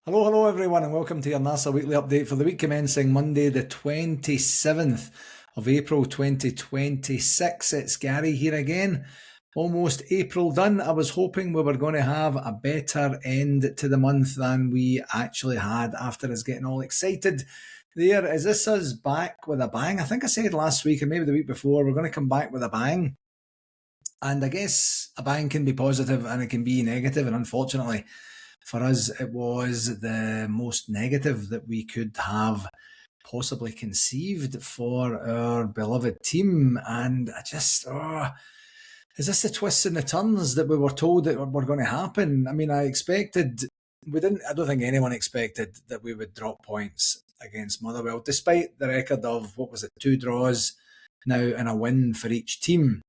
Hello everyone, and welcome to your NARSA weekly update for the week commencing Monday, the 27th of April 2026. It's Gary here again. Almost April done. I was hoping we were going to have a better end to the month than we actually had after us getting all excited. Is this us back with a bang? I think I said last week, or maybe the week before, we're going to come back with a bang. And I guess a bang can be positive and it can be negative, and unfortunately, for us, it was the most negative that we could have possibly conceived for our beloved team. And I just, is this the twists and the turns that we were told that were going to happen? I mean, I don't think anyone expected that we would drop points against Motherwell, despite the record of, 2 draws now and a win for each team.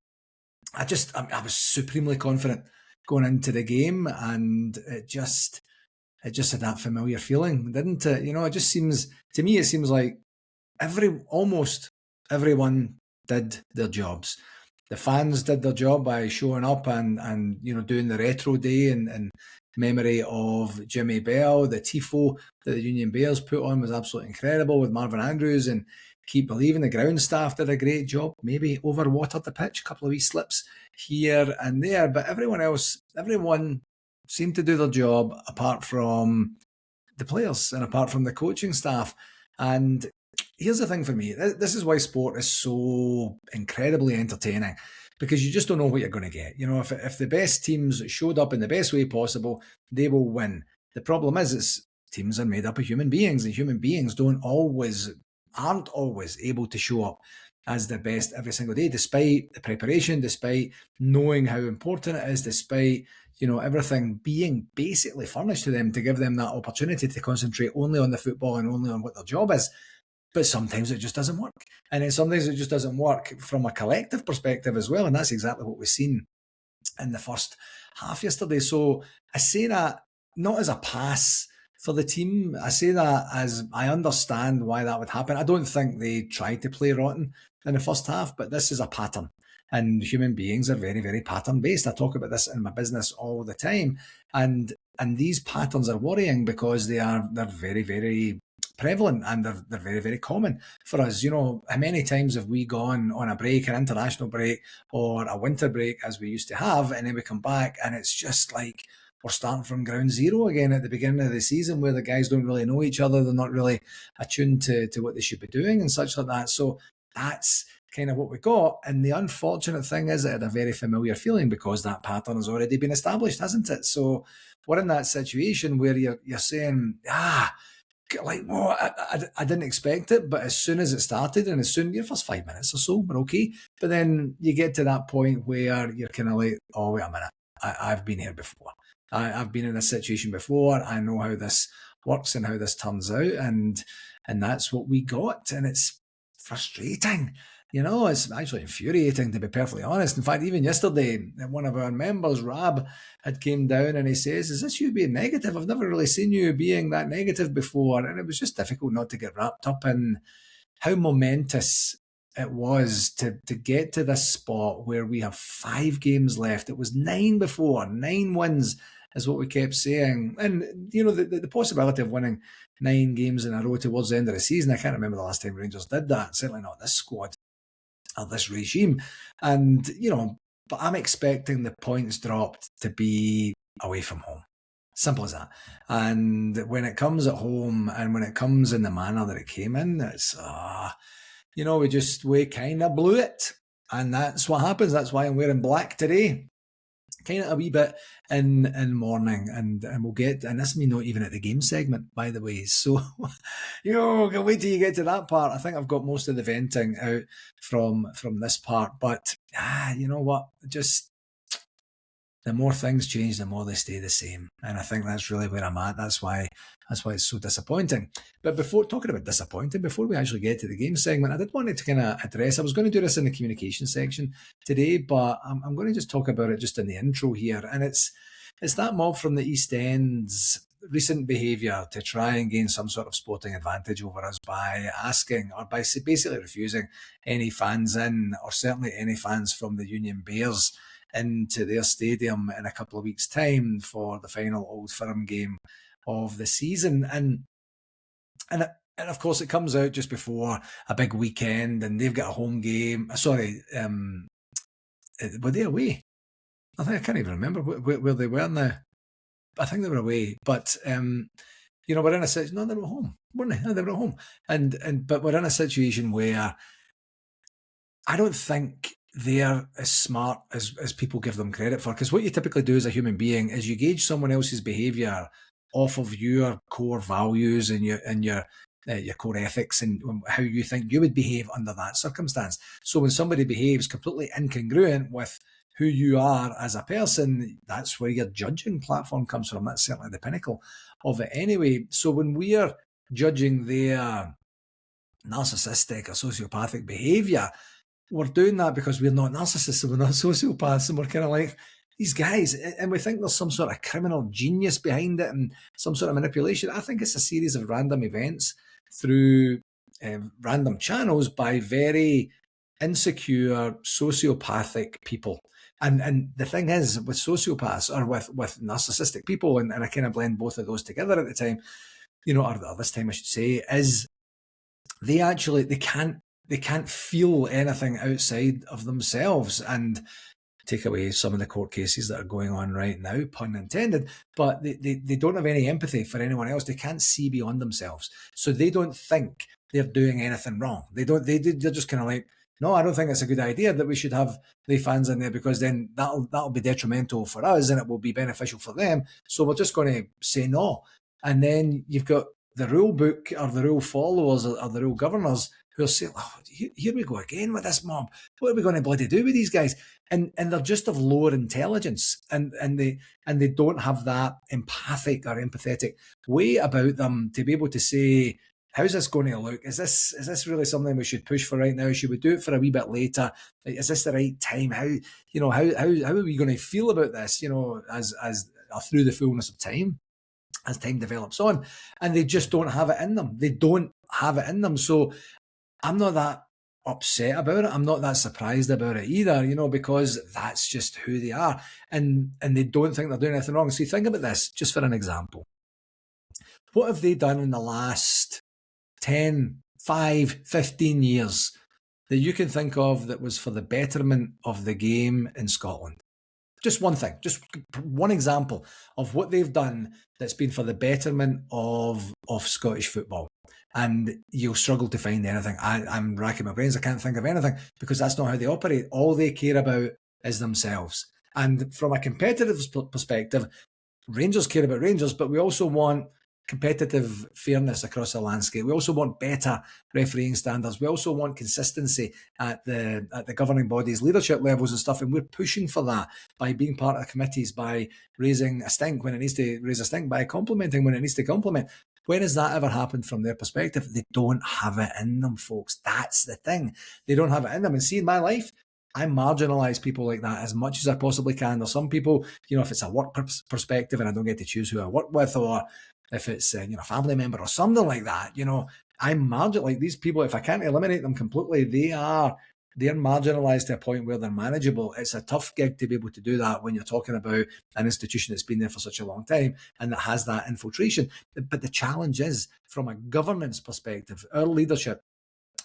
I was supremely confident going into the game, and it just had that familiar feeling, didn't it? You know, it seems like almost everyone did their jobs. The fans did their job by showing up and doing the retro day in memory of Jimmy Bell. The tifo that the Union Bears put on was absolutely incredible with Marvin Andrews, and keep believing the ground staff did a great job. Maybe overwatered the pitch, a couple of wee slips here and there, but everyone seemed to do their job apart from the players and apart from the coaching staff. And here's the thing for me, this is why sport is so incredibly entertaining, because you just don't know what you're going to get. You know, if the best teams showed up in the best way possible, they will win. The problem is teams are made up of human beings, and human beings aren't always able to show up as their best every single day, despite the preparation, despite knowing how important it is, despite everything being basically furnished to them to give them that opportunity to concentrate only on the football and only on what their job is. But sometimes it just doesn't work. And sometimes it just doesn't work from a collective perspective as well. And that's exactly what we've seen in the first half yesterday. So I say that not as a pass for the team. I say that as I understand why that would happen. I don't think they tried to play rotten in the first half, but this is a pattern. And human beings are very, very pattern-based. I talk about this in my business all the time. And these patterns are worrying because they're very, very prevalent, and they're very, very common for us. You know, how many times have we gone on a break, an international break or a winter break, as we used to have, and then we come back and it's just like we're starting from ground zero again at the beginning of the season, where the guys don't really know each other, they're not really attuned to what they should be doing and such like that. So that's kind of what we got. And the unfortunate thing is it had a very familiar feeling because that pattern has already been established, hasn't it? So we're in that situation where you're saying, well, I didn't expect it, but as soon as it started, and as soon your first 5 minutes or so were okay, but then you get to that point where you're kind of like, oh, wait a minute, I've been here before. I've been in this situation before. I know how this works and how this turns out, and that's what we got, and it's frustrating. You know, it's actually infuriating, to be perfectly honest. In fact, even yesterday, one of our members, Rab, had came down and he says, is this you being negative? I've never really seen you being that negative before. And it was just difficult not to get wrapped up in how momentous it was to get to this spot where we have 5 games left. It was 9 before, 9 wins is what we kept saying. And, you know, the possibility of winning 9 games in a row towards the end of the season, I can't remember the last time Rangers did that, certainly not this squad or this regime. And, you know, but I'm expecting the points dropped to be away from home. Simple as that. And when it comes at home and when it comes in the manner that it came in, it's, you know, we kind of blew it. And that's what happens. That's why I'm wearing black today. Kind of a wee bit in mourning, and we'll get, and this may not even at the game segment, by the way. So, you know, wait till you get to that part. I think I've got most of the venting out from this part, but you know what? Just the more things change, the more they stay the same, and I think that's really where I'm at. That's why it's so disappointing. But before talking about disappointing, before we actually get to the game segment, I did want to kind of address. I was going to do this in the communication section today, but I'm going to just talk about it just in the intro here, and it's that mob from the East End's recent behaviour to try and gain some sort of sporting advantage over us by asking, or by basically refusing any fans in, or certainly any fans from the Union Bears, into their stadium in a couple of weeks' time for the final Old Firm game of the season. And of course, it comes out just before a big weekend, and they've got a home game. Sorry, were they away? I can't even remember where they were now. I think they were away, but we're in a situation. No, they were home, weren't they? No, they were at home, but we're in a situation where I don't think they're as smart as people give them credit for. Because what you typically do as a human being is you gauge someone else's behaviour off of your core values and your core ethics and how you think you would behave under that circumstance. So when somebody behaves completely incongruent with who you are as a person, that's where your judging platform comes from. That's certainly the pinnacle of it anyway. So when we're judging their narcissistic or sociopathic behaviour, we're doing that because we're not narcissists and we're not sociopaths, and we're kind of like these guys, and we think there's some sort of criminal genius behind it and some sort of manipulation. I think it's a series of random events through random channels by very insecure, sociopathic people. And the thing is, with sociopaths or with narcissistic people, and I kind of blend both of those together at the time, or this time I should say, is they can't feel anything outside of themselves. And take away some of the court cases that are going on right now, pun intended, but they don't have any empathy for anyone else. They can't see beyond themselves. So they don't think they're doing anything wrong. They're just kind of like, no, I don't think it's a good idea that we should have the fans in there, because then that'll be detrimental for us and it will be beneficial for them. So we're just going to say no. And then you've got the rule book or the rule followers or the rule governors who are saying, oh, here we go again with this mob. What are we going to bloody do with these guys? And they're just of lower intelligence, and they don't have that empathic or empathetic way about them to be able to say, how's this going to look? Is this really something we should push for right now? Should we do it for a wee bit later? Is this the right time? How are we going to feel about this? As through the fullness of time, as time develops on, and they just don't have it in them. They don't have it in them. So I'm not that upset about it. I'm not that surprised about it either, because that's just who they are. And they don't think they're doing anything wrong. So you think about this, just for an example. What have they done in the last 10, 5, 15 years that you can think of that was for the betterment of the game in Scotland? Just one thing, just one example of what they've done that's been for the betterment of Scottish football. And you'll struggle to find anything. I'm racking my brains. I can't think of anything, because that's not how they operate. All they care about is themselves. And from a competitive perspective, Rangers care about Rangers, but we also want competitive fairness across the landscape. We also want better refereeing standards. We also want consistency at the governing bodies, leadership levels and stuff. And we're pushing for that by being part of the committees, by raising a stink when it needs to raise a stink, by complimenting when it needs to compliment. When has that ever happened from their perspective? They don't have it in them, folks. That's the thing. They don't have it in them. And see, in my life, I marginalise people like that as much as I possibly can. There's some people, if it's a work perspective and I don't get to choose who I work with, or if it's a family member or something like that, I'm marginal. Like these people, if I can't eliminate them completely, they're marginalised to a point where they're manageable. It's a tough gig to be able to do that when you're talking about an institution that's been there for such a long time and that has that infiltration. But the challenge is, from a governance perspective, our leadership,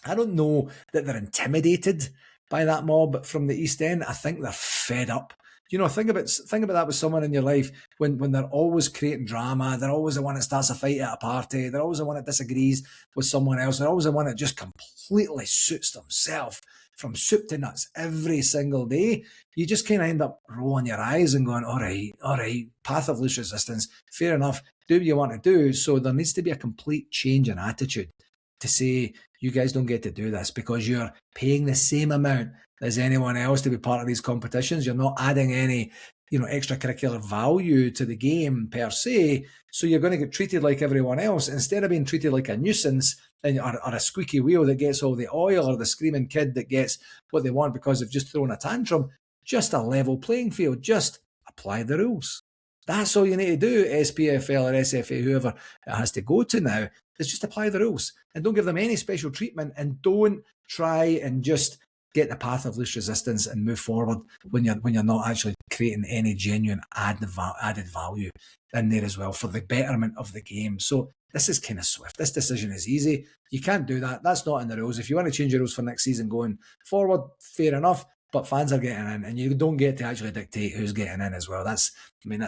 I don't know that they're intimidated by that mob from the East End. I think they're fed up. Think about that with someone in your life when they're always creating drama. They're always the one that starts a fight at a party. They're always the one that disagrees with someone else. They're always the one that just completely suits themselves from soup to nuts every single day. You just kind of end up rolling your eyes and going, all right, path of least resistance, fair enough, do what you want to do. So there needs to be a complete change in attitude to say, you guys don't get to do this because you're paying the same amount as anyone else to be part of these competitions. You're not adding any, extracurricular value to the game per se. So you're going to get treated like everyone else instead of being treated like a nuisance or a squeaky wheel that gets all the oil, or the screaming kid that gets what they want because they've just thrown a tantrum. Just a level playing field. Just apply the rules. That's all you need to do, SPFL or SFA, whoever it has to go to now, is just apply the rules and don't give them any special treatment, and don't try and just get the path of least resistance and move forward when you're not actually creating any genuine added value in there as well for the betterment of the game. So this is kind of swift. This decision is easy. You can't do that. That's not in the rules. If you want to change the rules for next season going forward, fair enough. But fans are getting in, and you don't get to actually dictate who's getting in as well. That's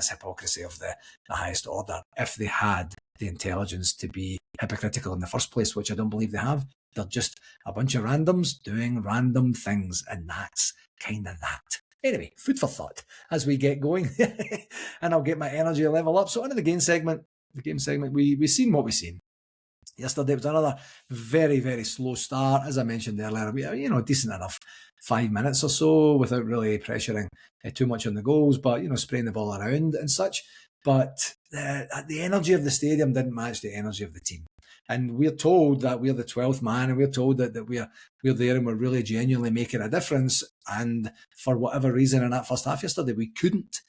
hypocrisy of the highest order. If they had the intelligence to be hypocritical in the first place, which I don't believe they have, they're just a bunch of randoms doing random things, and that's kind of that. Anyway, food for thought as we get going, and I'll get my energy level up. So into the game segment. The game segment, we've seen what we've seen. Yesterday was another very, very slow start. As I mentioned earlier, decent enough 5 minutes or so without really pressuring too much on the goals, but, spraying the ball around and such. But the energy of the stadium didn't match the energy of the team. And we're told that we're the 12th man, and we're told that we're there and we're really genuinely making a difference. And for whatever reason in that first half yesterday, we couldn't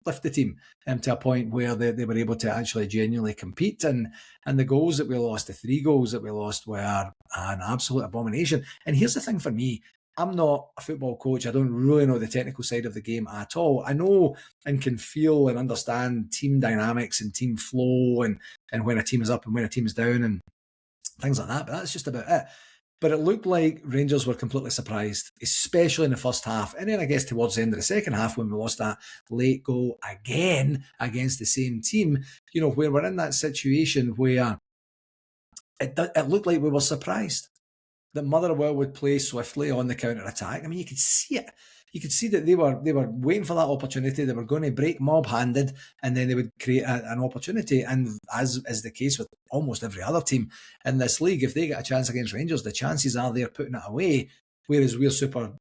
lift the team to a point where they were able to actually genuinely compete. And the goals that we lost, the 3 goals that we lost, were an absolute abomination. And here's the thing for me. I'm not a football coach. I don't really know the technical side of the game at all. I know and can feel and understand team dynamics and team flow and when a team is up and when a team is down and things like that. But that's just about it. But it looked like Rangers were completely surprised, especially in the first half. And then I guess towards the end of the second half, when we lost that late goal again against the same team, where we're in that situation where it looked like we were surprised that Motherwell would play swiftly on the counter-attack. I mean, you could see it. You could see that they were waiting for that opportunity. They were going to break mob-handed, and then they would create an opportunity. And as is the case with almost every other team in this league, if they get a chance against Rangers, the chances are they're putting it away, whereas we're super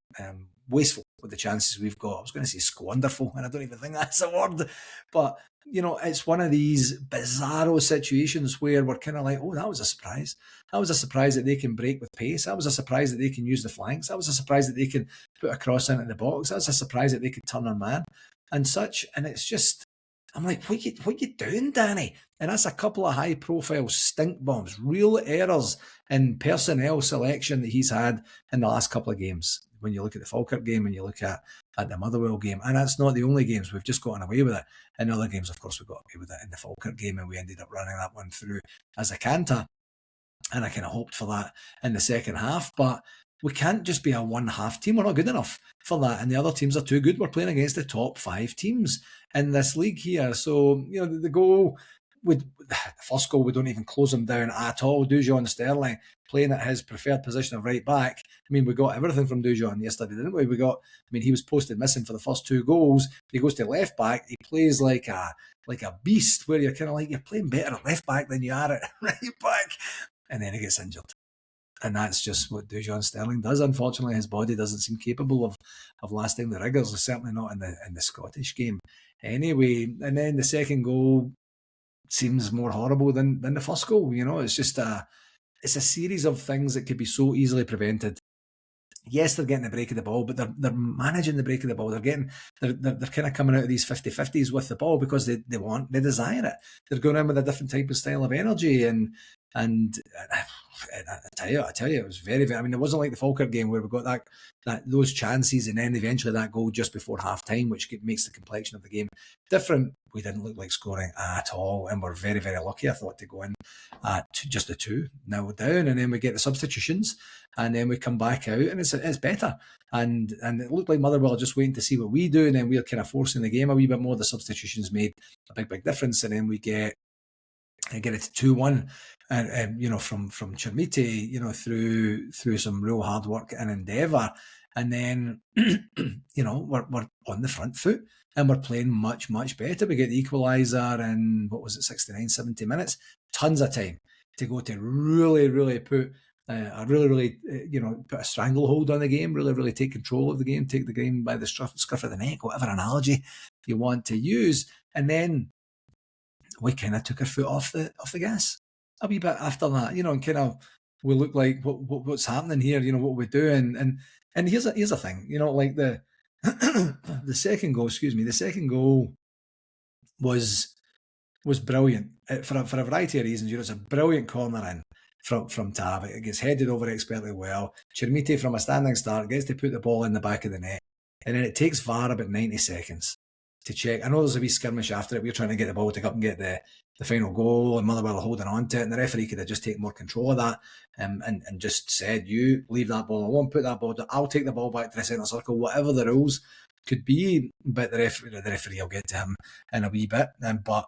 wasteful with the chances we've got. I was going to say squanderful, and I don't even think that's a word. But, it's one of these bizarro situations where we're kind of like, oh, that was a surprise. That was a surprise that they can break with pace. That was a surprise that they can use the flanks. That was a surprise that they can put a cross into the box. That was a surprise that they could turn their man and such. And it's just, I'm like, what you doing, Danny? And that's a couple of high-profile stink bombs, real errors in personnel selection that he's had in the last couple of games. When you look at the Falkirk game and you look at the Motherwell game, and that's not the only games. We've just gotten away with it. In other games, of course, we got away with it in the Falkirk game, and we ended up running that one through as a canter. And I kind of hoped for that in the second half, but we can't just be a one-half team. We're not good enough for that, and the other teams are too good. We're playing against the top 5 teams in this league here. So, the goal, the first goal, we don't even close him down at all. Dujon Sterling playing at his preferred position of right back. I mean, we got everything from Dujon yesterday, didn't we? He was posted missing for the first 2 goals. He goes to left back. He plays like a beast, where you're kind of like, you're playing better at left back than you are at right back. And then he gets injured. And that's just what Dujon Sterling does. Unfortunately, his body doesn't seem capable of lasting the rigours, certainly not in the Scottish game. Anyway, and then the second goal seems more horrible than the first goal. It's just it's a series of things that could be so easily prevented. Yes, they're getting the break of the ball, but they're managing the break of the ball. They're kind of coming out of these 50-50s with the ball because they desire it. They're going in with a different type of style of energy, and I tell you, it was very, very. I mean, it wasn't like the Falkirk game where we got those chances and then eventually that goal just before half time, which makes the complexion of the game different. We didn't look like scoring at all, and we're very, very lucky, I thought, to go in at just the 2-0 down, and then we get the substitutions, and then we come back out, and it's better. And it looked like Motherwell just waiting to see what we do, and then we're kind of forcing the game a wee bit more. The substitutions made a big, big difference, and then we get it to 2-1, and from Chermiti, through some real hard work and endeavour, and then we're on the front foot and we're playing much, much better. We get the equaliser in 69, 70 minutes, tons of time to go to really, really put put a stranglehold on the game, really, really take control of the game, take the game by the scruff of the neck, whatever analogy you want to use, and then we kind of took our foot off the gas a wee bit after that, and kind of we look like what's happening here, what we're doing, and here's a thing, like the the second goal was brilliant for a variety of reasons. It's a brilliant corner in from Tav. It gets headed over expertly well. Chermiti from a standing start gets to put the ball in the back of the net. and then it takes VAR about 90 seconds to check. I know there's a wee skirmish after it. We're trying to get the ball to go up and get the final goal, and Motherwell are holding on to it, and the referee could have just taken more control of that and just said, you leave that ball, I won't put that ball down, I'll take the ball back to the centre circle, whatever the rules could be, but the referee will get to him in a wee bit. But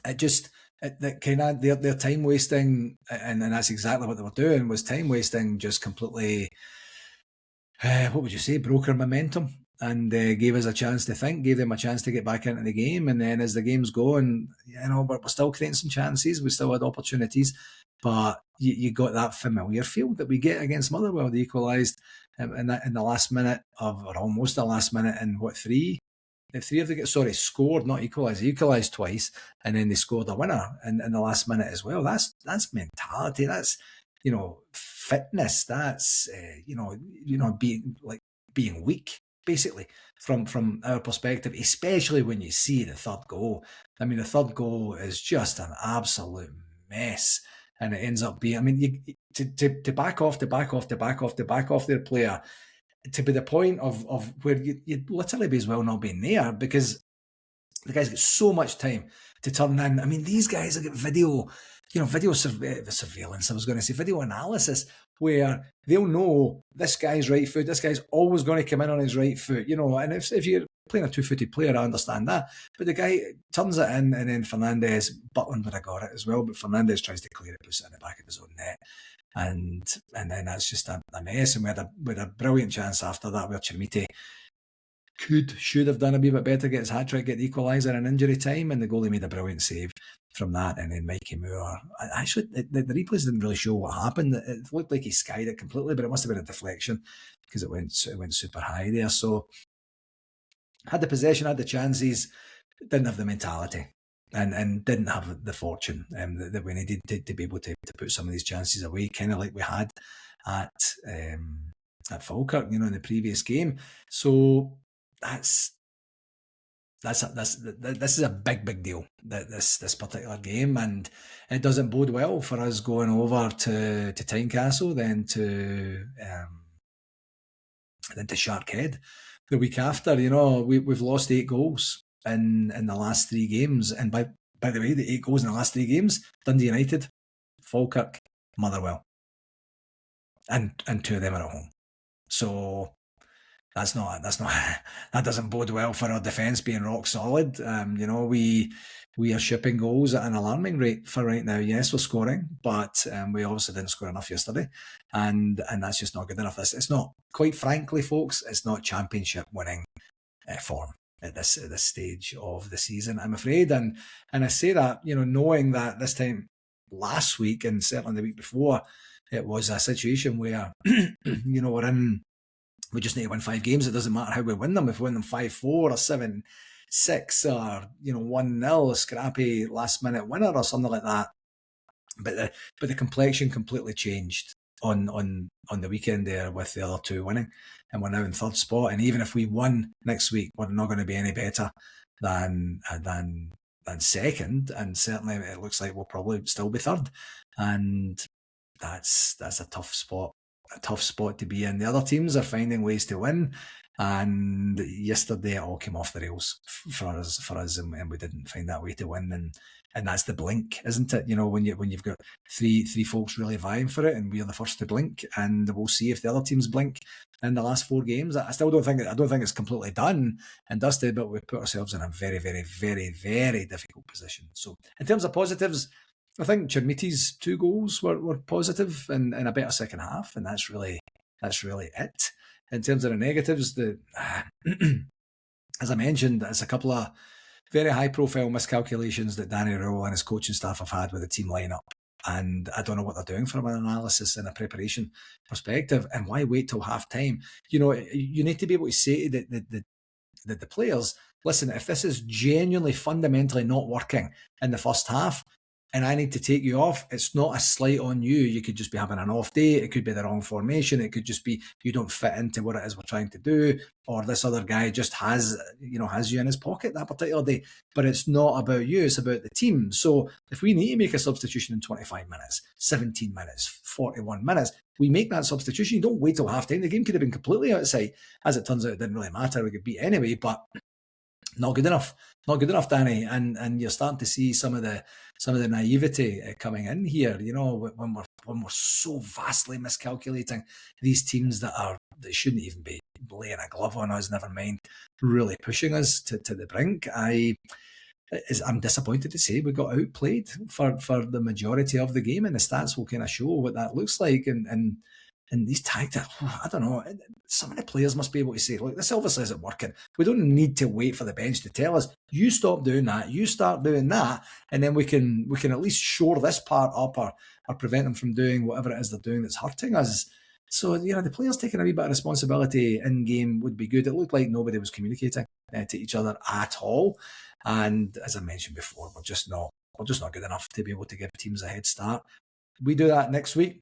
it just, kind of their time wasting, and that's exactly what they were doing, was time wasting, just completely, what would you say, broke our momentum, and gave us a chance to think, gave them a chance to get back into the game. And then as the game's going, we're still creating some chances, we still had opportunities, but you got that familiar feel that we get against Motherwell. They equalised in the last minute or almost the last minute, and three of the scored, not equalised. They equalised twice, and then they scored a winner in the last minute as well. That's mentality. That's fitness. That's being weak, basically, from our perspective, especially when you see the third goal. I mean, the third goal is just an absolute mess, and it ends up being, I mean, to back off their player, to be the point of where you'd literally be as well not being there, because the guys get so much time to turn in. I mean, these guys have got video surveillance, I was going to say, video analysis, where they'll know this guy's right foot, this guy's always going to come in on his right foot, and if you're playing a two-footed player, I understand that, but the guy turns it in, and then Fernandes, Butland would have got it as well, but Fernandes tries to clear it, puts it in the back of his own net, and then that's just a mess. And we had a brilliant chance after that where Chermiti should have done a wee bit better, get his hat-trick, get the equaliser in injury time, and the goalie made a brilliant save from that. And then Mikey Moore, actually the replays didn't really show what happened. It looked like he skied it completely, but it must have been a deflection because it went super high there. So had the possession, had the chances, didn't have the mentality, and didn't have the fortune that we needed to be able to put some of these chances away, kind of like we had at Falkirk, in the previous game. So this is a big deal, this particular game, and it doesn't bode well for us going over to Tynecastle, then to Sharkhead the week after. We've lost 8 goals in the last 3 games, and by the way, the 8 goals in the last 3 games: Dundee United, Falkirk, Motherwell, and 2 of them are at home. So that doesn't bode well for our defence being rock solid. We are shipping goals at an alarming rate for right now. Yes, we're scoring, but we obviously didn't score enough yesterday, and that's just not good enough. It's not, quite frankly, folks, it's not championship winning form at this stage of the season, I'm afraid. And I say that, knowing that this time last week, and certainly the week before, it was a situation where we just need to win 5 games. It doesn't matter how we win them. If we win them 5-4 or 7-6 or 1-0, a scrappy last minute winner or something like that. But the complexion completely changed on the weekend there with the other 2 winning, and we're now in 3rd spot. And even if we won next week, we're not going to be any better than 2nd, and certainly it looks like we'll probably still be 3rd, and that's a tough spot. A tough spot to be in. The other teams are finding ways to win, and yesterday it all came off the rails for us, and we didn't find that way to win, and that's the blink, isn't it? When you've got three folks really vying for it, and we're the first to blink, and we'll see if the other teams blink in the last 4 games. I still don't think it's completely done and dusted, but we've put ourselves in a very, very, very, very difficult position. So in terms of positives, I think Chermiti's 2 goals were positive in a better second half, and that's really it. In terms of the negatives, as I mentioned, it's a couple of very high-profile miscalculations that Danny Rowell and his coaching staff have had with the team lineup, and I don't know what they're doing from an analysis and a preparation perspective. And why wait till half time? You need to be able to say to the players, listen, if this is genuinely fundamentally not working in the first half, and I need to take you off, it's not a slight on you. You could just be having an off day. It could be the wrong formation. It could just be you don't fit into what it is we're trying to do, or this other guy just has you in his pocket that particular day. But it's not about you, it's about the team. So if we need to make a substitution in 25 minutes, 17 minutes, 41 minutes, we make that substitution. You don't wait till half time. The game could have been completely outside. As it turns out, it didn't really matter. We could beat anyway, but not good enough. Not good enough, Danny. And you're starting to see some of the naivety coming in here. When we're so vastly miscalculating these teams that shouldn't even be laying a glove on us. Never mind really pushing us to the brink. I'm disappointed to say we got outplayed for the majority of the game, and the stats will kind of show what that looks like. And these tactics, I don't know, some of the players must be able to say, look, this obviously isn't working. We don't need to wait for the bench to tell us, you stop doing that, you start doing that, and then we can at least shore this part up or prevent them from doing whatever it is they're doing that's hurting us. So, the players taking a wee bit of responsibility in game would be good. It looked like nobody was communicating to each other at all. And as I mentioned before, we're just not good enough to be able to give teams a head start. We do that next week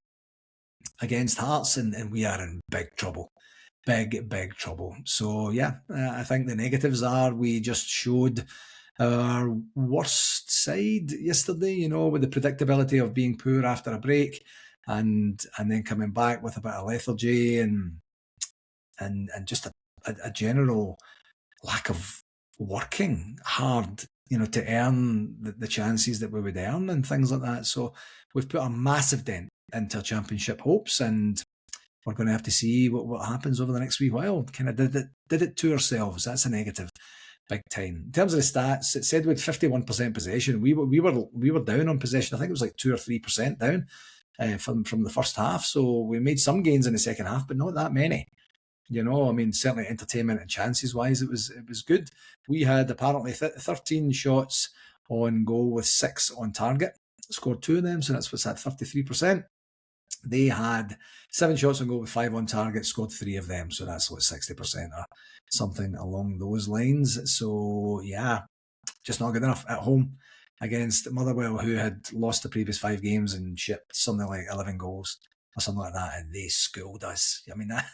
against Hearts, and we are in big trouble. Big trouble. So, I think the negatives are we just showed our worst side yesterday, with the predictability of being poor after a break and then coming back with a bit of lethargy and just a general lack of working hard, to earn the chances that we would earn and things like that. So we've put a massive dent into our championship hopes, and we're going to have to see what happens over the next wee while. Kind of did it to ourselves. That's a negative, big time. In terms of the stats, it said with 51% possession. We were down on possession. I think it was like 2 or 3% down from the first half. So we made some gains in the second half, but not that many. Certainly entertainment and chances wise, it was good. We had apparently 13 shots on goal with 6 on target. Scored 2 of them, so that's what's at 33%. They had 7 shots on goal with 5 on target, scored 3 of them, so that's 60% or something along those lines. So just not good enough at home against Motherwell, who had lost the previous 5 games and shipped something like 11 goals or something like that, and they schooled us.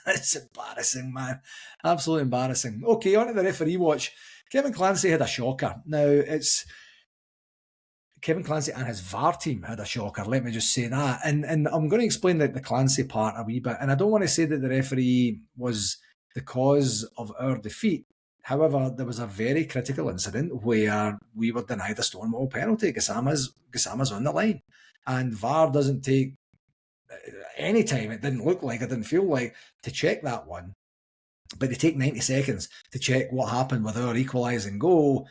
That's embarrassing, man. Absolutely embarrassing. Okay, on to the referee watch. Kevin Clancy had a shocker. Now, it's Kevin Clancy and his VAR team had a shocker, let me just say that. And I'm going to explain the Clancy part a wee bit. And I don't want to say that the referee was the cause of our defeat. However, there was a very critical incident where we were denied a Stonewall penalty. Gassama's on the line. And VAR doesn't take any time, it didn't feel like, to check that one. But they take 90 seconds to check what happened with our equalising goal.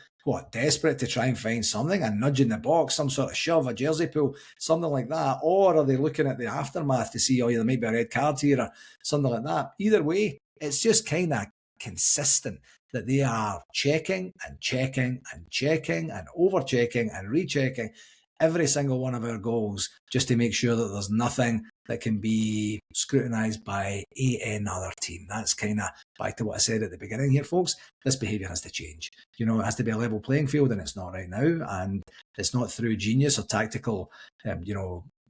Desperate to try and find something, a nudge in the box, some sort of shove, a jersey pull, something like that? Or are they looking at the aftermath to see, there might be a red card here or something like that? Either way, it's just kind of consistent that they are checking and checking and checking and over-checking and rechecking every single one of our goals just to make sure that there's nothing that can be scrutinised by another team. That's kind of back to what I said at the beginning here, folks. This behaviour has to change. It has to be a level playing field, and it's not right now. And it's not through genius or tactical,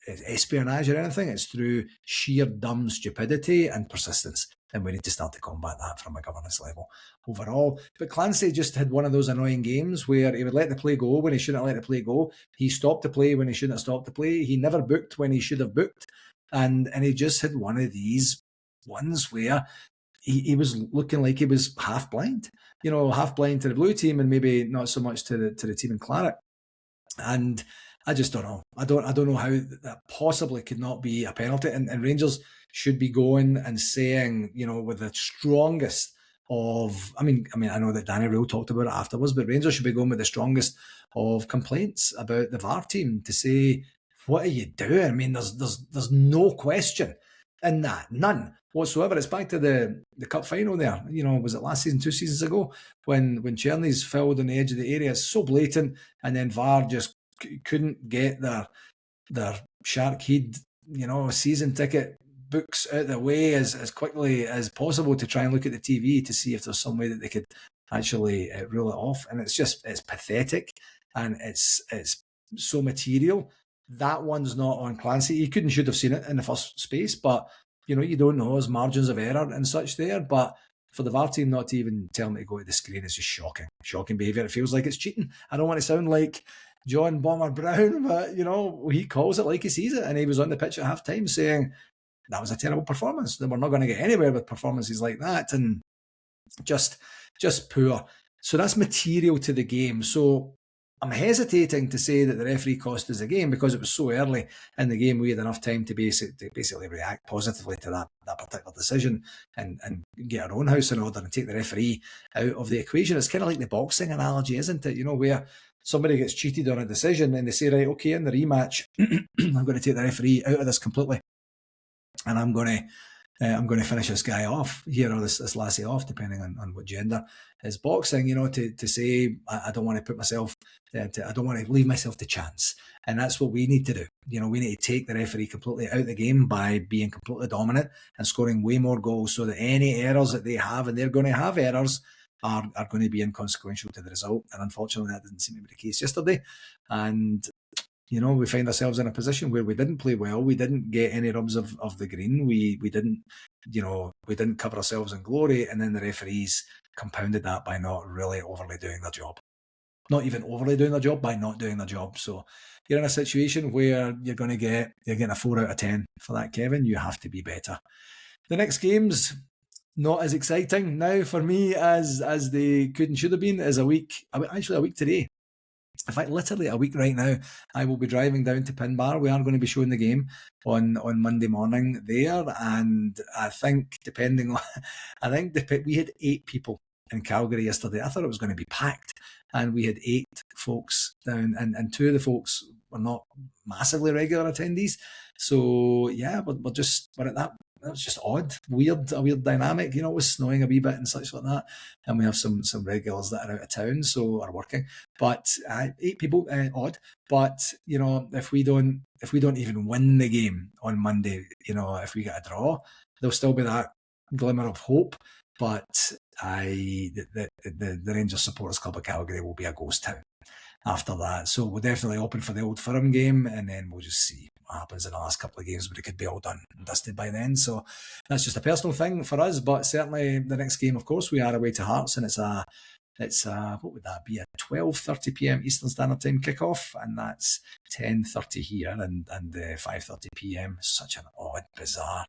espionage or anything. It's through sheer dumb stupidity and persistence. And we need to start to combat that from a governance level overall. But Clancy just had one of those annoying games where he would let the play go when he shouldn't have let the play go. He stopped the play when he shouldn't have stopped the play. He never booked when he should have booked. And he just had one of these ones where he was looking like he was half blind. Half blind to the blue team and maybe not so much to the team in Claret. And I just don't know. I don't know how that possibly could not be a penalty. And Rangers should be going and saying, with the strongest of, I know that Danny Rule talked about it afterwards, but Rangers should be going with the strongest of complaints about the VAR team to say, what are you doing? There's no question in that, none whatsoever. It's back to the cup final there. Was it last season, 2 seasons ago, when Cherny's fouled on the edge of the area? It's so blatant, and then VAR just couldn't get their shark head, season ticket books out of the way as quickly as possible to try and look at the TV to see if there's some way that they could actually rule it off. And it's pathetic, and it's so material. That one's not on Clancy. He couldn't should have seen it in the first space, but you don't know his margins of error and such there. But for the VAR team not to even tell him to go to the screen is just shocking behaviour. It feels like it's cheating. I don't want to sound like John Bomber Brown, but he calls it like he sees it, and he was on the pitch at half time saying that was a terrible performance. We're not going to get anywhere with performances like that, and just poor. So that's material to the game. So I'm hesitating to say that the referee cost us the game because it was so early in the game. We had enough time to basically react positively to that particular decision and get our own house in order and take the referee out of the equation. It's kind of like the boxing analogy, isn't it? Where somebody gets cheated on a decision and they say, right, okay, in the rematch, I'm going to take the referee out of this completely, and I'm going to finish this guy off here, or this lassie off, depending on what gender is boxing, to say, I don't want to put myself, I don't want to leave myself to chance. And that's what we need to do. We need to take the referee completely out of the game by being completely dominant and scoring way more goals, so that any errors that they have, and they're going to have errors, are going to be inconsequential to the result. And unfortunately, that didn't seem to be the case yesterday. And we find ourselves in a position where we didn't play well. We didn't get any rubs of the green. We didn't, we didn't cover ourselves in glory. And then the referees compounded that by not really overly doing their job. Not even overly doing their job, by not doing their job. So you're in a situation where you're getting a 4 out of 10 for that, Kevin. You have to be better. The next game's not as exciting now for me as they could and should have been. Is a week today. In fact, literally a week right now, I will be driving down to Pinbar. We are going to be showing the game on Monday morning there. And I think, we had 8 people in Calgary yesterday. I thought it was going to be packed. And we had 8 folks down, and 2 of the folks were not massively regular attendees. So, yeah, we're at that. That was just odd, a weird dynamic. It was snowing a wee bit and such like that, and we have some regulars that are out of town, so are working. But 8 people, odd. But if we don't even win the game on Monday, if we get a draw, there'll still be that glimmer of hope. But the Rangers Supporters Club of Calgary will be a ghost town after that. So we're definitely open for the Old Firm game, and then we'll just see what happens in the last couple of games, but it could be all done and dusted by then. So that's just a personal thing for us, but certainly the next game, of course, we are away to Hearts, and it's what would that be, a 12:30 p.m. Eastern Standard Time kickoff, and that's 10:30 here and 5:30 p.m. Such an odd, bizarre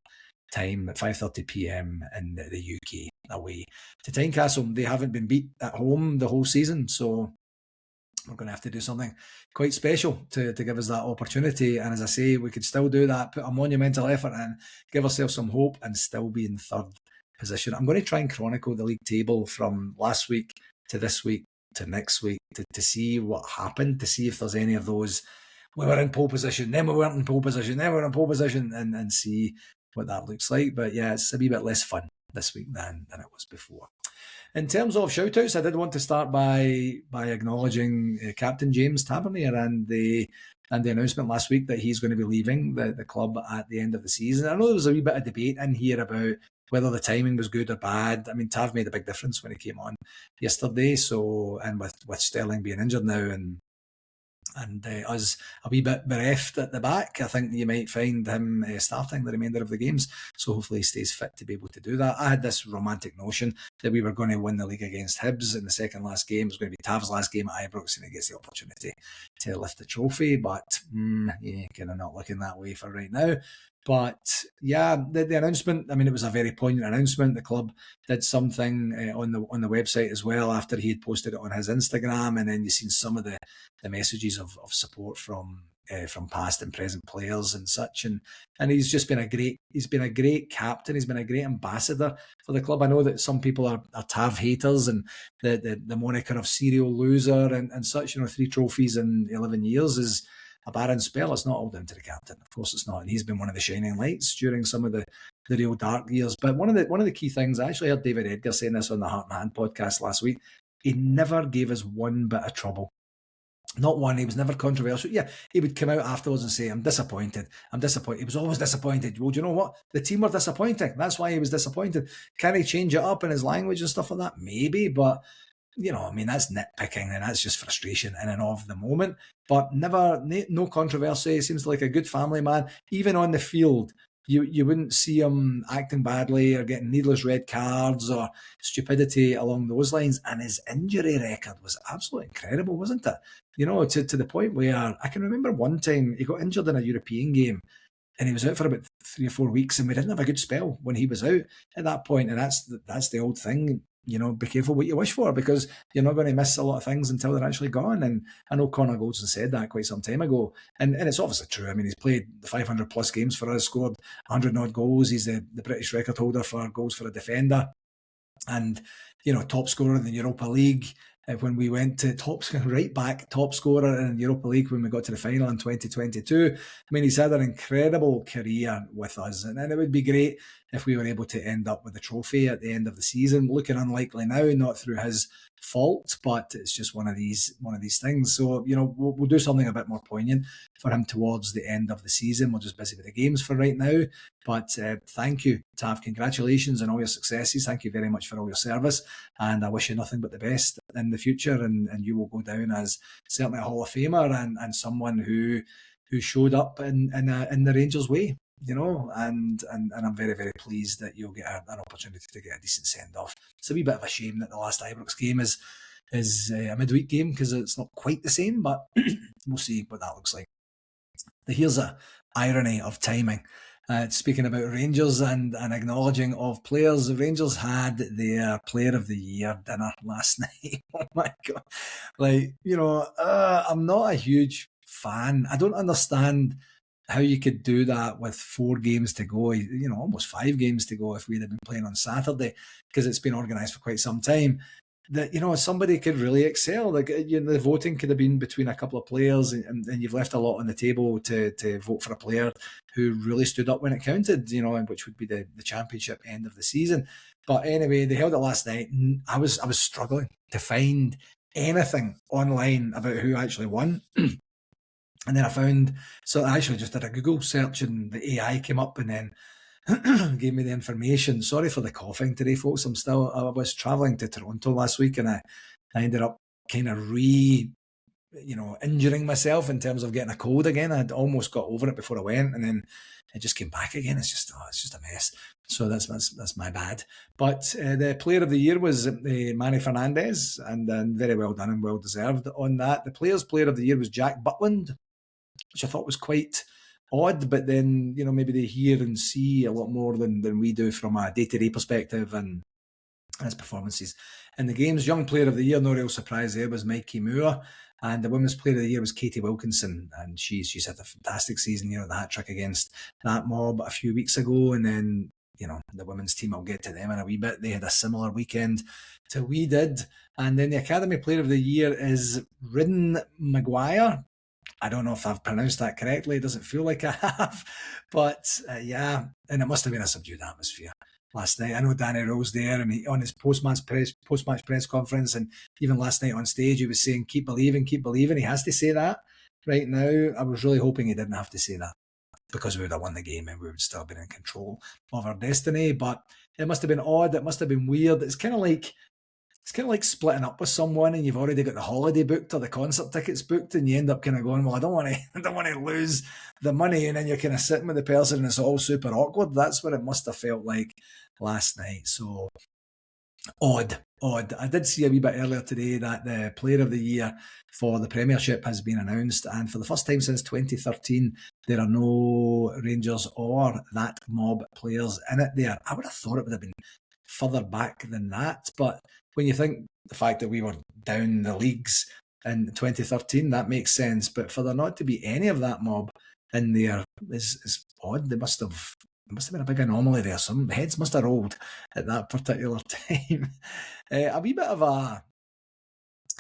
time at 5:30 p.m. in the UK away to Tynecastle. They haven't been beat at home the whole season, so we're going to have to do something quite special to give us that opportunity. And as I say, we could still do that, put a monumental effort in, give ourselves some hope, and still be in 3rd position. I'm going to try and chronicle the league table from last week to this week to next week to see what happened, to see if there's any of those, we were in pole position, then we weren't in pole position, then we were in pole position, and see what that looks like. But yeah, it's a wee bit less fun this week than it was before. In terms of shout-outs, I did want to start by acknowledging Captain James Tavernier and the announcement last week that he's going to be leaving the club at the end of the season. I know there was a wee bit of debate in here about whether the timing was good or bad. I mean, Tav made a big difference when he came on yesterday. So, and with Sterling being injured now and us a wee bit bereft at the back, I think you might find him starting the remainder of the games. So hopefully he stays fit to be able to do that. I had this romantic notion that we were going to win the league against Hibs in the second last game. It was going to be Tav's last game at Ibrox, and he gets the opportunity to lift the trophy. But kind of not looking that way for right now. But yeah, the announcement, I mean, it was a very poignant announcement. The club did something on the website as well after he had posted it on his Instagram, and then you've seen some of the messages of support from past and present players and such, and he's just been a great captain. He's been a great ambassador for the club. I know that some people are Tav haters, and the moniker of serial loser and such. 3 trophies in 11 years is a barren spell. It's not all down to the captain, of course it's not, and he's been one of the shining lights during some of the real dark years. But one of the key things, I actually heard David Edgar saying this on the Heart and Hand podcast last week, he never gave us one bit of trouble. Not one. He was never controversial. Yeah, he would come out afterwards and say, I'm disappointed. He was always disappointed. Well, do you know what? The team were disappointing. That's why he was disappointed. Can he change it up in his language and stuff like that? Maybe, but that's nitpicking and that's just frustration in and of the moment. But no controversy. He seems like a good family man. Even on the field, you wouldn't see him acting badly or getting needless red cards or stupidity along those lines. And his injury record was absolutely incredible, wasn't it? To the point where I can remember one time he got injured in a European game and he was out for about 3 or 4 weeks, and we didn't have a good spell when he was out at that point. And that's the old thing. Be careful what you wish for, because you're not going to miss a lot of things until they're actually gone. And I know Connor Goldson said that quite some time ago. And it's obviously true. I mean, he's played 500 plus games for us, scored 100 odd goals. He's the British record holder for goals for a defender. And, top scorer in the Europa League. When we went to top scorer in Europa League when we got to the final in 2022. I mean, he's had an incredible career with us, and it would be great if we were able to end up with a trophy at the end of the season. Looking unlikely now, not through his fault, but it's just one of these things. So, we'll do something a bit more poignant for him towards the end of the season. We're just busy with the games for right now. But thank you, Tav. Congratulations on all your successes. Thank you very much for all your service. And I wish you nothing but the best in the future. And you will go down as certainly a Hall of Famer and someone who showed up in the Rangers way. And I'm very, very pleased that you'll get an opportunity to get a decent send-off. It's a wee bit of a shame that the last Ibrox game is a midweek game, because it's not quite the same, but we'll see what that looks like. Here's a irony of timing. Speaking about Rangers and acknowledging of players, Rangers had their Player of the Year dinner last night. Oh my God. I'm not a huge fan. I don't understand how you could do that with 4 games to go, almost 5 games to go if we'd have been playing on Saturday, because it's been organised for quite some time. That, somebody could really excel. The voting could have been between a couple of players, and you've left a lot on the table to vote for a player who really stood up when it counted, which would be the championship end of the season. But anyway, they held it last night. I was struggling to find anything online about who actually won. And then I actually just did a Google search, and the AI came up and then gave me the information. Sorry for the coughing today, folks. I was travelling to Toronto last week, and I ended up kind of injuring myself in terms of getting a cold again. I'd almost got over it before I went, and then it just came back again. It's just a mess. So that's my bad. But the Player of the Year was Manny Fernandez, and very well done and well deserved on that. The Players' Player of the Year was Jack Butland, which I thought was quite odd, but then, maybe they hear and see a lot more than we do from a day-to-day perspective and his performances in the games. Young Player of the Year, no real surprise there, was Mikey Moore, and the Women's Player of the Year was Katie Wilkinson, and she's had a fantastic season, the hat-trick against that mob a few weeks ago, and then, the women's team, I'll get to them in a wee bit. They had a similar weekend to we did. And then the Academy Player of the Year is Ridden Maguire. I don't know if I've pronounced that correctly. It doesn't feel like I have. But yeah, and it must have been a subdued atmosphere last night. I know Danny Rose there, and on his post-match press conference, and even last night on stage, he was saying, keep believing, keep believing. He has to say that right now. I was really hoping he didn't have to say that, because we would have won the game and we would still have been in control of our destiny. But it must have been odd. It must have been weird. It's kind of like splitting up with someone, and you've already got the holiday booked or the concert tickets booked, and you end up kind of going, well, I don't want to lose the money, and then you're kind of sitting with the person and it's all super awkward. That's what it must have felt like last night. So odd. I did see a wee bit earlier today that the Player of the Year for the Premiership has been announced, and for the first time since 2013, there are no Rangers or that mob players in it there. I would have thought it would have been further back than that, but when you think the fact that we were down the leagues in 2013, that makes sense. But for there not to be any of that mob in there is odd. There must have been a big anomaly there. Some heads must have rolled at that particular time. A wee bit of a...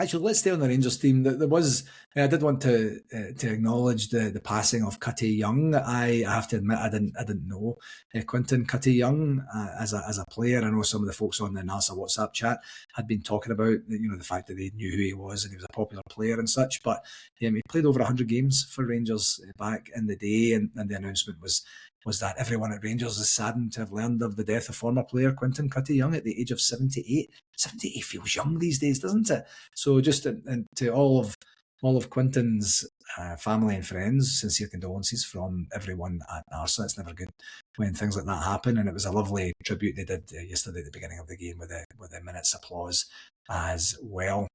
Actually, let's stay on the Rangers team. There was, I did want to acknowledge the passing of Cutty Young. I have to admit, I didn't know Quentin Cutty Young as a player. I know some of the folks on the NARSA WhatsApp chat had been talking about the fact that they knew who he was and he was a popular player and such. But he played over 100 games for Rangers back in the day, and the announcement was was that everyone at Rangers is saddened to have learned of the death of former player Quentin Cutty Young at the age of 78. 78 feels young these days, doesn't it? So just to all of Quentin's family and friends, sincere condolences from everyone at NARSA. It's never good when things like that happen, and it was a lovely tribute they did yesterday at the beginning of the game with a minute's applause as well.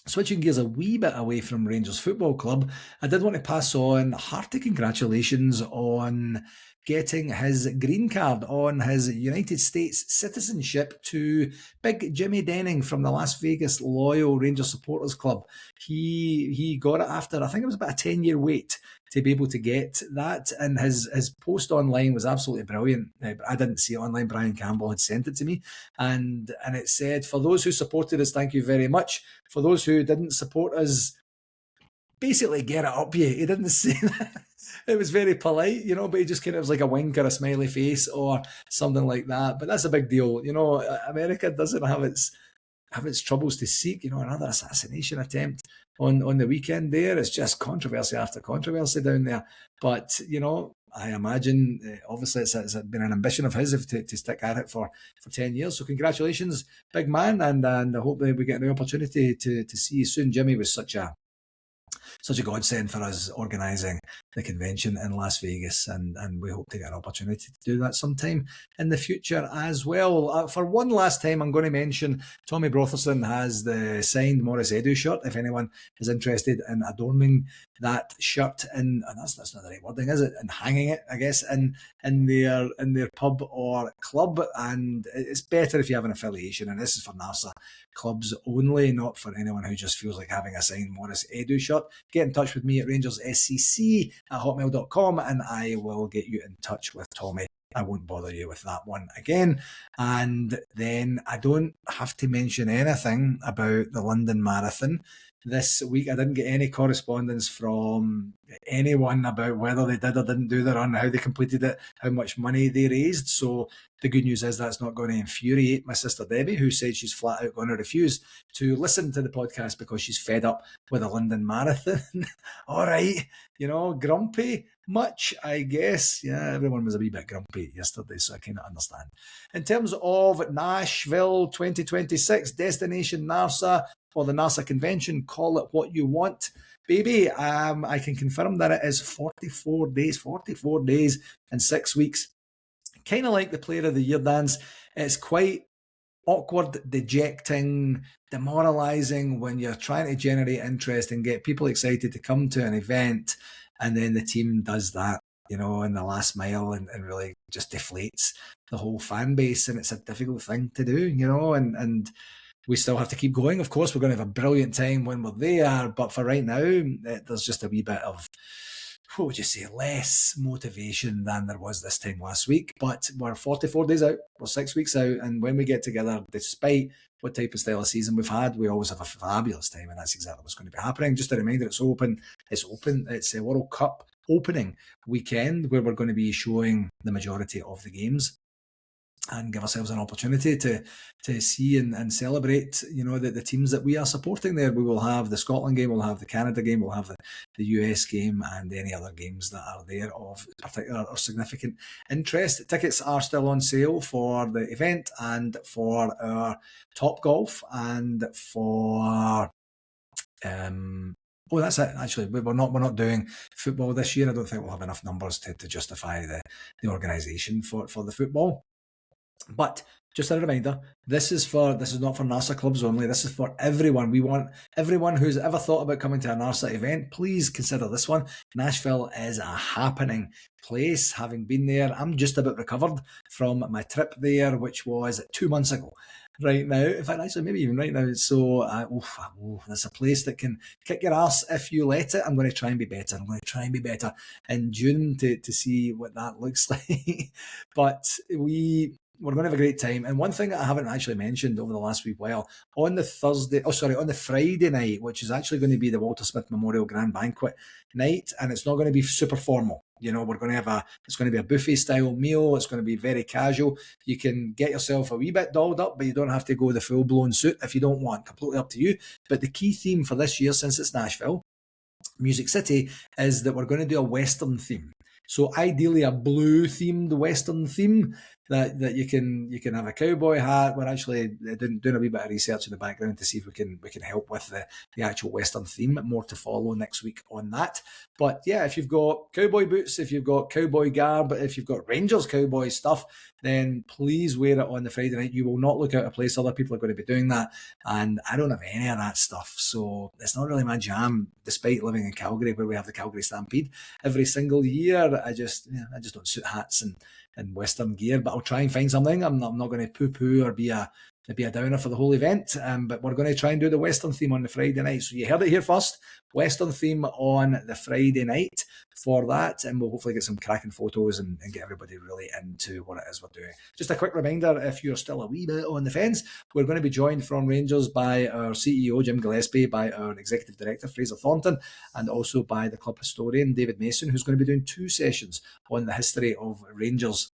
Switching gears a wee bit away from Rangers Football Club, I did want to pass on hearty congratulations on getting his green card, on his United States citizenship, to Big Jimmy Denning from the Las Vegas Loyal Rangers Supporters Club. He got it after, I think it was about a 10-year wait to be able to get that, and his post online was absolutely brilliant. I didn't see it online. Brian Campbell had sent it to me, and it said, "For those who supported us, thank you very much. For those who didn't support us, basically get it up you." He didn't say that. It was very polite, but he just kind of was like a wink or a smiley face or something like that. But that's a big deal. America doesn't have its troubles to seek. Another assassination attempt on the weekend there. It's just controversy after controversy down there. But, I imagine, obviously, it's been an ambition of his to stick at it for 10 years. So congratulations, big man. And I hope that we get the opportunity to see you soon. Jimmy was such a godsend for us organising the convention in Las Vegas, and we hope to get an opportunity to do that sometime in the future as well. For one last time, I'm going to mention Tommy Brotherson has the signed Maurice Edu shirt. If anyone is interested in adorning that shirt, and that's not the right wording, is it? And hanging it, I guess, in their pub or club. And it's better if you have an affiliation, and this is for NARSA clubs only, not for anyone who just feels like having a signed Maurice Edu shirt. Get in touch with me at rangersscc@hotmail.com and I will get you in touch with Tommy. I won't bother you with that one again. And then I don't have to mention anything about the London Marathon. This week, I didn't get any correspondence from anyone about whether they did or didn't do the run, how they completed it, how much money they raised. So the good news is that's not going to infuriate my sister Debbie, who said she's flat out going to refuse to listen to the podcast because she's fed up with the London Marathon. All right, grumpy much, I guess. Yeah, everyone was a wee bit grumpy yesterday, so I kind of understand. In terms of Nashville 2026, Destination NARSA, for the NARSA convention, call it what you want, baby. I can confirm that it is 44 days and 6 weeks. Kind of like the Player of the Year dance. It's quite awkward, dejecting, demoralising when you're trying to generate interest and get people excited to come to an event, and then the team does that, in the last mile and really just deflates the whole fan base, and it's a difficult thing to do, and we still have to keep going. Of course, we're going to have a brilliant time when we're there, but for right now, there's just a wee bit of, what would you say, less motivation than there was this time last week. But we're 44 days out, we're 6 weeks out, and when we get together, despite what type of style of season we've had, we always have a fabulous time, and that's exactly what's going to be happening. Just a reminder, it's open. It's a World Cup opening weekend where we're going to be showing the majority of the games and give ourselves an opportunity to see and celebrate, the teams that we are supporting there. We will have the Scotland game, we'll have the Canada game, we'll have the US game, and any other games that are there of particular or significant interest. Tickets are still on sale for the event and for our Top Golf and for that's it. Actually, we're not doing football this year. I don't think we'll have enough numbers to justify the organisation for the football. But just a reminder, this is not for NARSA clubs only. This is for everyone. We want everyone who's ever thought about coming to a NARSA event, please consider this one. Nashville is a happening place. Having been there, I'm just about recovered from my trip there, which was 2 months ago. Right now, in fact, actually, maybe even right now. So, there's a place that can kick your ass if you let it. I'm going to try and be better. I'm going to try and be better in June to see what that looks like. But we're going to have a great time. And one thing that I haven't actually mentioned over the last wee while, on the Friday night, which is actually going to be the Walter Smith Memorial Grand Banquet night, and it's not going to be super formal. We're going to it's going to be a buffet style meal. It's going to be very casual. You can get yourself a wee bit dolled up, but you don't have to go the full blown suit if you don't want. Completely up to you. But the key theme for this year, since it's Nashville, Music City, is that we're going to do a Western theme. So ideally a blue themed Western theme that you can have a cowboy hat. We're actually doing a wee bit of research in the background to see if we can help with the actual Western theme. More to follow next week on that. But yeah, if you've got cowboy boots, if you've got cowboy garb, if you've got Rangers cowboy stuff, then please wear it on the Friday night. You will not look out of place. Other people are going to be doing that. And I don't have any of that stuff. So it's not really my jam, despite living in Calgary, where we have the Calgary Stampede every single year. I just don't suit hats and Western gear, but I'll try and find something. I'm not going to poo-poo or be a downer for the whole event, but we're going to try and do the Western theme on the Friday night. So you heard it here first, Western theme on the Friday night for that, and we'll hopefully get some cracking photos and get everybody really into what it is we're doing. Just a quick reminder, if you're still a wee bit on the fence, we're going to be joined from Rangers by our CEO, Jim Gillespie, by our Executive Director, Fraser Thornton, and also by the club historian, David Mason, who's going to be doing 2 sessions on the history of Rangers.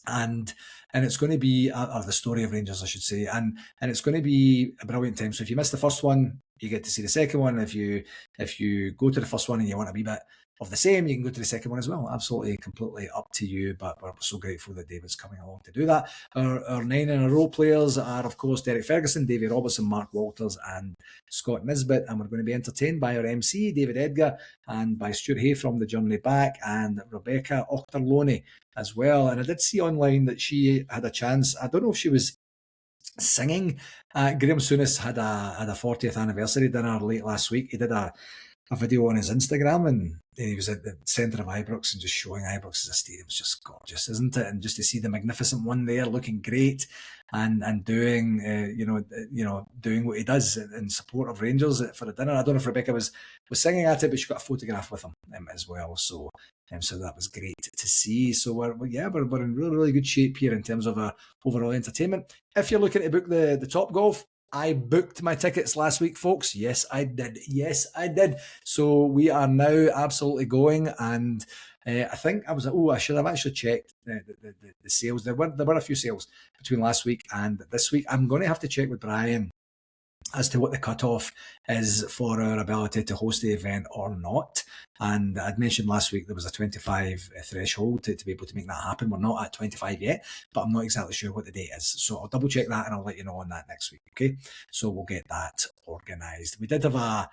And it's going to be, or the story of Rangers, I should say, and it's going to be a brilliant time. So if you missed the first one, you get to see the second one. If you go to the first one and you want a wee bit of the same, you can go to the second one as well. Absolutely, completely up to you, but we're so grateful that David's coming along to do that. Our 9 in a row players are, of course, Derek Ferguson, Davy Robertson, Mark Walters, and Scott Nisbet, and we're going to be entertained by our MC, David Edgar, and by Stuart Hay from The Journey Back, and Rebecca Auchterlonie as well. And I did see online that she had a chance, I don't know if she was singing. Graham Souness had a 40th anniversary dinner late last week. He did a video on his Instagram, and he was at the centre of Ibrox and just showing Ibrox as a stadium. It's just gorgeous, isn't it? And just to see the magnificent one there looking great and doing doing what he does in support of Rangers for the dinner. I don't know if Rebecca was singing at it, but she got a photograph with him as well. So that was great to see. So we're in really, really good shape here in terms of our overall entertainment. If you're looking to book the Top Golf, I booked my tickets last week, folks. Yes, I did. So we are now absolutely going, and I think I should have actually checked the sales. There were a few sales between last week and this week. I'm going to have to check with Brian as to what the cutoff is for our ability to host the event or not. And I'd mentioned last week there was a 25 threshold to be able to make that happen. We're not at 25 yet, but I'm not exactly sure what the date is. So I'll double check that and I'll let you know on that next week. Okay, so we'll get that organised. We did have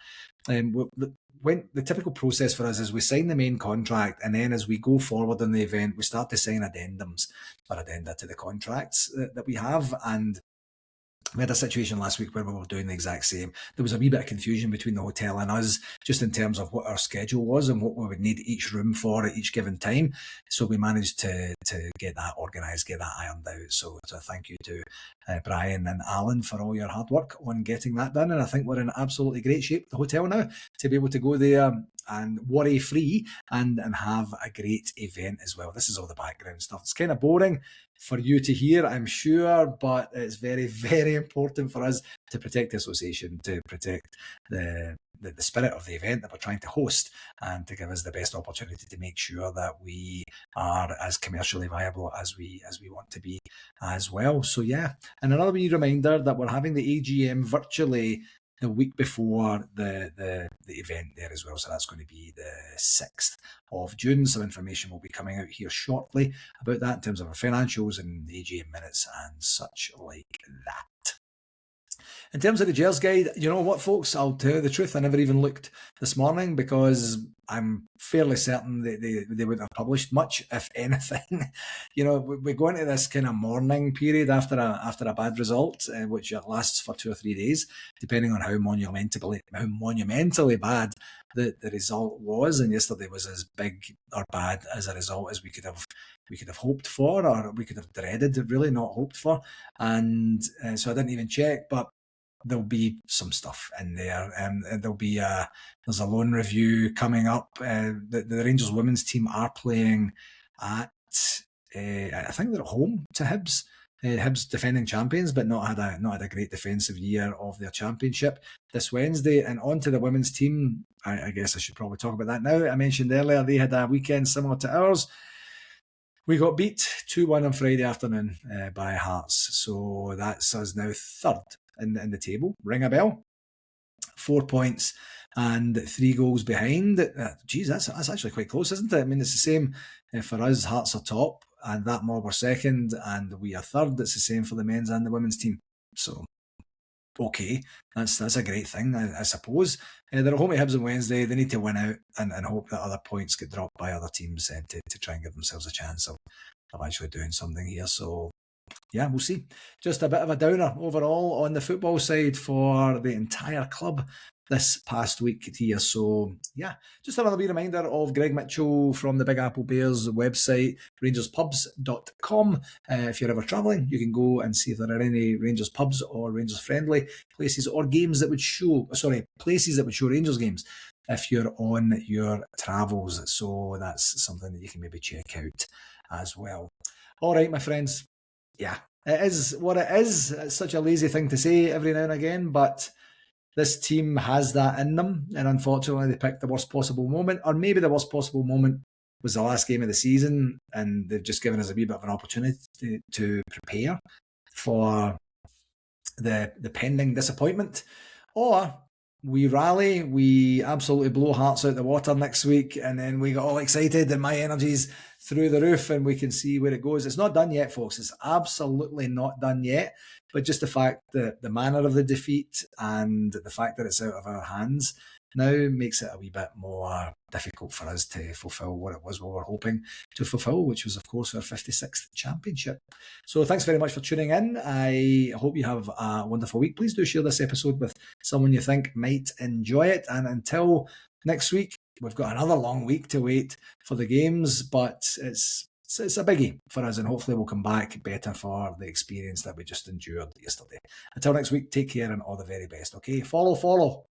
the typical process for us is we sign the main contract, and then as we go forward in the event, we start to sign addenda to the contracts that we have. And we had a situation last week where we were doing the exact same. There was a wee bit of confusion between the hotel and us, just in terms of what our schedule was and what we would need each room for at each given time. So we managed to get that organised, get that ironed out. So thank you to Brian and Alan for all your hard work on getting that done. And I think we're in absolutely great shape, the hotel now, to be able to go there and worry-free and have a great event as well. This is all the background stuff. It's kind of boring for you to hear, I'm sure, but it's very, very important for us to protect the association, to protect the spirit of the event that we're trying to host, and to give us the best opportunity to make sure that we are as commercially viable as we want to be as well. So yeah, and another wee reminder that we're having the AGM virtually the week before the event there as well. So that's going to be the 6th of June. Some information will be coming out here shortly about that in terms of our financials and the AGM minutes and such like that. In terms of the Gers guide, you know what, folks, I'll tell you the truth, I never even looked this morning because I'm fairly certain that they wouldn't have published much, if anything. You know, we go into this kind of mourning period after a bad result, which lasts for 2 or 3 days, depending on how monumentally bad the result was. And yesterday was as big or bad as a result as we could have hoped for, or we could have dreaded, really not hoped for. And so I didn't even check, but there'll be some stuff in there. There's a loan review coming up. The Rangers women's team are playing at, I think they're at home to Hibs. Hibs defending champions, but not had a great defensive year of their championship this Wednesday. And on to the women's team. I guess I should probably talk about that now. I mentioned earlier they had a weekend similar to ours. We got beat 2-1 on Friday afternoon by Hearts. So that's us now third in the table. Ring a bell. 4 points and 3 goals behind. Geez, that's actually quite close, isn't it? I mean, it's the same for us. Hearts are top, and that mob are second, and we are third. It's the same for the men's and the women's team. So, okay, that's a great thing, I suppose. They're home at Hibs on Wednesday. They need to win out and hope that other points get dropped by other teams to try and give themselves a chance of actually doing something here. So, yeah, we'll see. Just a bit of a downer overall on the football side for the entire club this past week here. So, yeah, just another wee reminder of Greg Mitchell from the Big Apple Bears website, rangerspubs.com. If you're ever travelling, you can go and see if there are any Rangers pubs or Rangers friendly places or games that would show, places that would show Rangers games if you're on your travels. So that's something that you can maybe check out as well. All right, my friends. Yeah, it is what it is. It's such a lazy thing to say every now and again, but this team has that in them, and unfortunately they picked the worst possible moment, or maybe the worst possible moment was the last game of the season, and they've just given us a wee bit of an opportunity to prepare for the pending disappointment. Or we rally, we absolutely blow hearts out the water next week, and then we get all excited and my energy's through the roof and we can see where it goes. It's not done yet, folks. It's absolutely not done yet. But just the fact that the manner of the defeat and the fact that it's out of our hands now makes it a wee bit more difficult for us to fulfil what it was we were hoping to fulfil, which was, of course, our 56th championship. So thanks very much for tuning in. I hope you have a wonderful week. Please do share this episode with someone you think might enjoy it. And until next week, we've got another long week to wait for the games, but it's a biggie for us, and hopefully we'll come back better for the experience that we just endured yesterday. Until next week, take care and all the very best, okay? Follow.